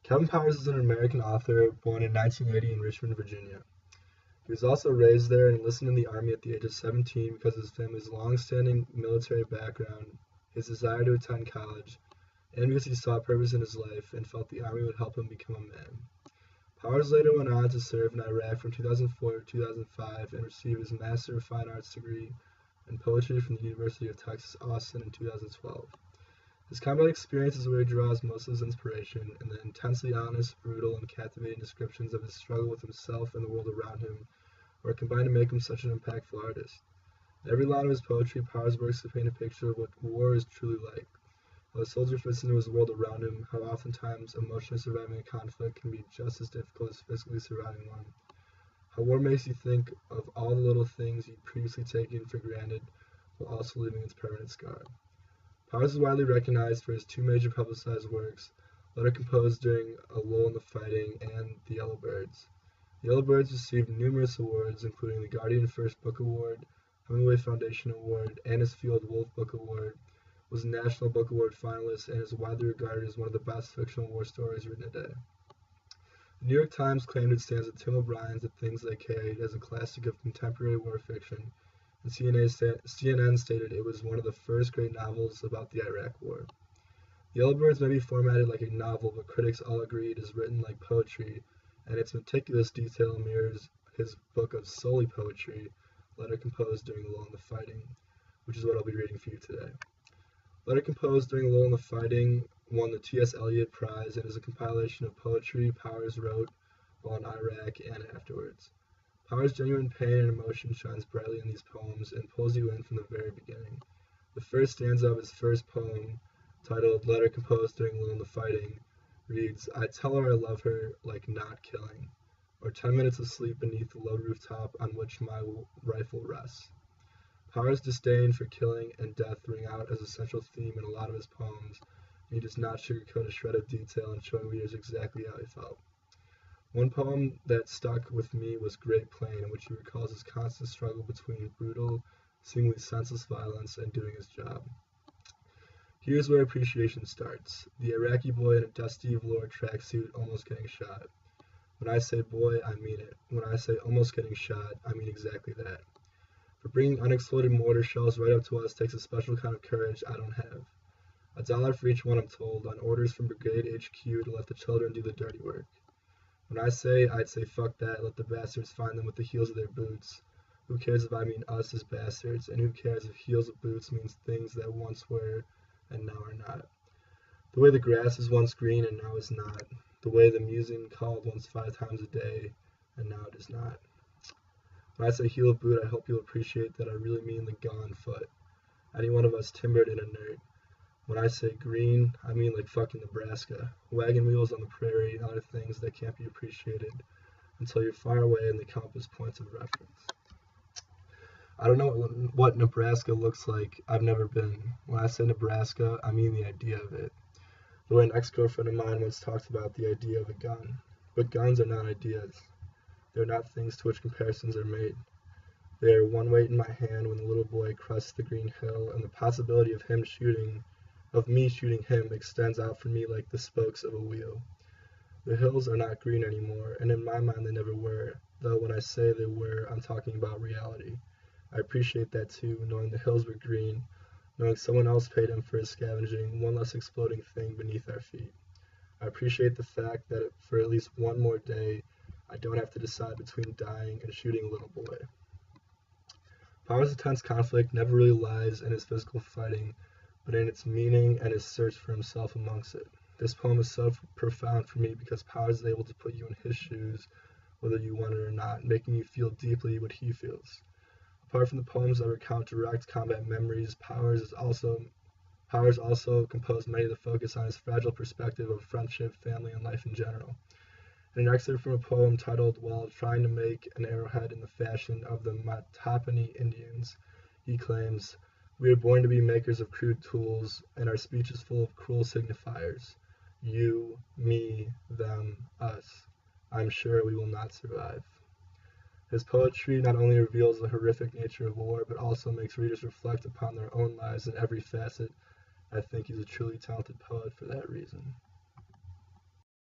Kevin Powers is an American author born in 1980 in Richmond, Virginia. He was also raised there and enlisted in the Army at the age of 17 because of his family's long-standing military background, his desire to attend college, and because he saw purpose in his life and felt the Army would help him become a man. Powers later went on to serve in Iraq from 2004 to 2005 and received his Master of Fine Arts degree in poetry from the University of Texas, Austin in 2012. His combat experience is where he draws most of his inspiration, and the intensely honest, brutal, and captivating descriptions of his struggle with himself and the world around him were combined to make him such an impactful artist. In every line of his poetry, Powers works to paint a picture of what war is truly like, how a soldier fits into his world around him, how oftentimes emotionally surviving a conflict can be just as difficult as physically surviving one, how war makes you think of all the little things you'd previously taken for granted while also leaving its permanent scar. Powers is widely recognized for his two major publicized works, Letter composed during a lull in the fighting and The Yellow Birds. The Yellow Birds received numerous awards, including the Guardian First Book Award, Hemingway Foundation Award, Anisfield Wolf Book Award, was a National Book Award finalist, and is widely regarded as one of the best fictional war stories written today. The New York Times claimed it stands with Tim O'Brien's The Things They Carried as a classic of contemporary war fiction, and CNN stated it was one of the first great novels about the Iraq War. The Yellow Birds may be formatted like a novel, but critics all agree it is written like poetry, and its meticulous detail mirrors his book of solely poetry, Letter Composed During a Lull in the Fighting, which is what I'll be reading for you today. Letter Composed During a Lull in the Fighting won the T.S. Eliot Prize and is a compilation of poetry Powers wrote while in Iraq and afterwards. Powers' genuine pain and emotion shines brightly in these poems and pulls you in from the very beginning. The first stanza of his first poem, titled Letter Composed During a Lull in the Fighting, reads, I tell her I love her like not killing, or 10 minutes of sleep beneath the low rooftop on which my rifle rests. Powers' disdain for killing and death ring out as a central theme in a lot of his poems, and he does not sugarcoat a shred of detail in showing readers exactly how he felt. One poem that stuck with me was Great Plain, in which he recalls his constant struggle between brutal, seemingly senseless violence and doing his job. Here's where appreciation starts. The Iraqi boy in a dusty velour tracksuit almost getting shot. When I say boy, I mean it. When I say almost getting shot, I mean exactly that. For bringing unexploded mortar shells right up to us takes a special kind of courage I don't have. $1 for each one, I'm told, on orders from Brigade HQ to let the children do the dirty work. When I say, I'd say fuck that, let the bastards find them with the heels of their boots. Who cares if I mean us as bastards, and who cares if heels of boots means things that once were and now are not. The way the grass is once green and now is not. The way the muezzin called once 5 times a day and now it is not. When I say heel of boot, I hope you'll appreciate that I really mean the gone foot. Any one of us timbered and inert. When I say green, I mean like fucking Nebraska. Wagon wheels on the prairie and other things that can't be appreciated until you're far away and the compass points of reference. I don't know what Nebraska looks like. I've never been. When I say Nebraska, I mean the idea of it. The way an ex-girlfriend of mine once talked about the idea of a gun. But guns are not ideas. They're not things to which comparisons are made. They are one weight in my hand when the little boy crests the green hill, and the possibility of me shooting him extends out for me like the spokes of a wheel. The hills are not green anymore, and in my mind they never were, though when I say they were, I'm talking about reality. I appreciate that too, knowing the hills were green, knowing someone else paid him for his scavenging, one less exploding thing beneath our feet. I appreciate the fact that for at least one more day, I don't have to decide between dying and shooting a little boy. Powers' intense conflict never really lies in his physical fighting, but in its meaning and his search for himself amongst it. This poem is so profound for me because Powers is able to put you in his shoes, whether you want it or not, making you feel deeply what he feels. Apart from the poems that recount direct combat memories, Powers also composed many that focus on his fragile perspective of friendship, family, and life in general. In an excerpt from a poem titled While Trying to Make an Arrowhead in the Fashion of the Mattapony Indians, he claims, we are born to be makers of crude tools, and our speech is full of cruel signifiers. You, me, them, us. I'm sure we will not survive. His poetry not only reveals the horrific nature of war, but also makes readers reflect upon their own lives in every facet. I think he's a truly talented poet for that reason.